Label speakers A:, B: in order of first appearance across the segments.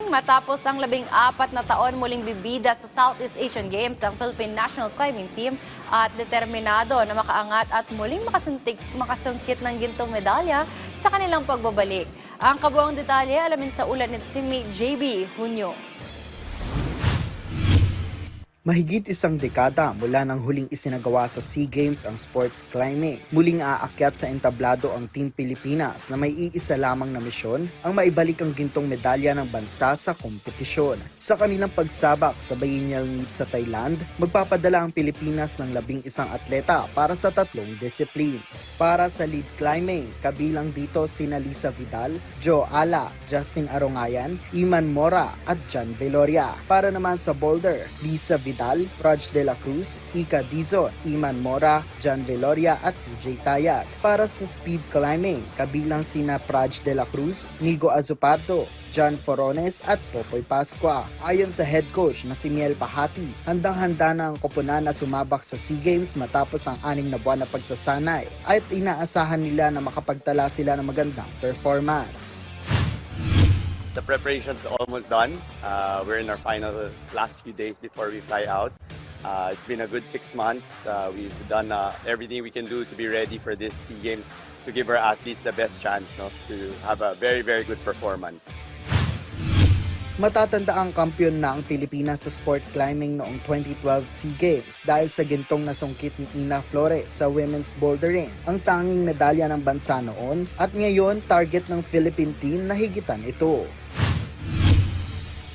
A: Matapos ang 14 na taon muling bibida sa Southeast Asian Games ang Philippine National Climbing Team at determinado na makaangat at muling makasungkit ng gintong medalya sa kanilang pagbabalik. Ang kabuang detalye alamin sa ulat ni teammate JB Hunyo.
B: Mahigit isang dekada mula nang huling isinagawa sa SEA Games ang sports climbing, muling aakyat sa entablado ang Team Pilipinas na may iisa lamang na misyon ang maibalik ang gintong medalya ng bansa sa kompetisyon. Sa kanilang pagsabak sa biennial meet sa Thailand, magpapadala ang Pilipinas ng 11 atleta para sa 3 disciplines. Para sa lead climbing, kabilang dito sina Lisa Vidal, Joe Ala, Justin Arongayan, Iman Mora at John Veloria. Para naman sa boulder, Lisa Vidal, Raj De La Cruz, Ika Dizon, Iman Mora, John Veloria at PJ Tayag. Para sa speed climbing, kabilang sina Raj De La Cruz, Nigo Azupardo, John Forones at Popoy Pascua. Ayon sa head coach na si Miel Pahati, handang-handa na ang koponan na sumabak sa SEA Games matapos ang 6 na buwan na pagsasanay at inaasahan nila na makapagtala sila ng magandang performance.
C: The preparation's almost done. We're in our last few days before we fly out. It's been a good 6 months. We've done everything we can do to be ready for this SEA Games to give our athletes the best chance to have a very, very good performance.
B: Matatanda ang kampiyon na ang Pilipinas sa sport climbing noong 2012 SEA Games dahil sa gintong nasungkit ni Ina Flores sa women's bouldering, ang tanging medalya ng bansa noon at ngayon target ng Philippine team na higitan ito.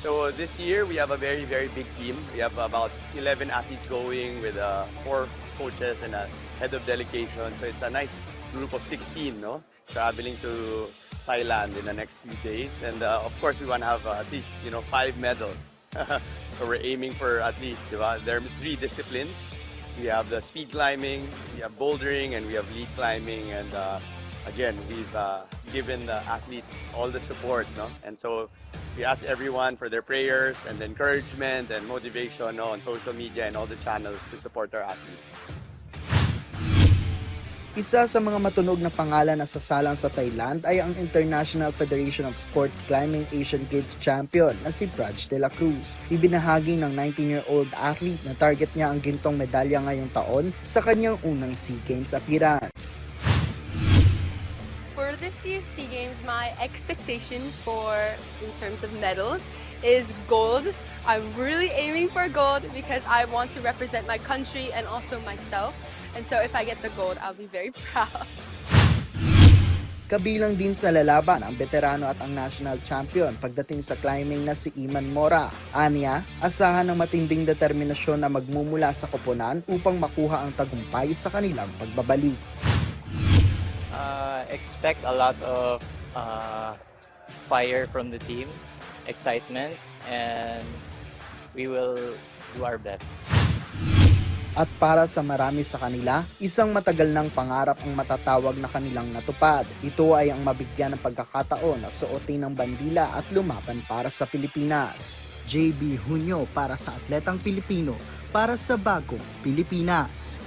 C: So this year we have a very, very big team. We have about 11 athletes going with 4 coaches and a head of delegation. So it's a nice group of 16, traveling to Thailand in the next few days. And of course we want to have at least 5 medals. So we're aiming for at least, there are 3 disciplines. We have the speed climbing, we have bouldering, and we have lead climbing. And again, we've given the athletes all the support, and so we ask everyone for their prayers and encouragement and motivation on social media and all the channels to support our athletes.
B: Isa sa mga matunog na pangalan na sasalang sa Thailand ay ang International Federation of Sports Climbing Asian Games champion na si Raj De La Cruz. Ibinahagi ng 19-year-old athlete na target niya ang gintong medalya ngayong taon sa kanyang unang SEA Games appearance.
D: For this year's SEA Games, my expectation in terms of medals is gold. I'm really aiming for gold because I want to represent my country and also myself. And so if I get the gold, I'll be very proud.
B: Kabilang din sa lalaban ang veterano at ang national champion pagdating sa climbing na si Iman Mora. Anya, asahan ng matinding determinasyon na magmumula sa koponan upang makuha ang tagumpay sa kanilang pagbabalik.
E: Expect a lot of fire from the team, excitement, and we will do our best.
B: At para sa marami sa kanila, isang matagal ng pangarap ang matatawag na kanilang natupad. Ito ay ang mabigyan ng pagkakataon na suotin ng bandila at lumaban para sa Pilipinas. JB Hunyo para sa Atletang Pilipino, para sa Bagong Pilipinas.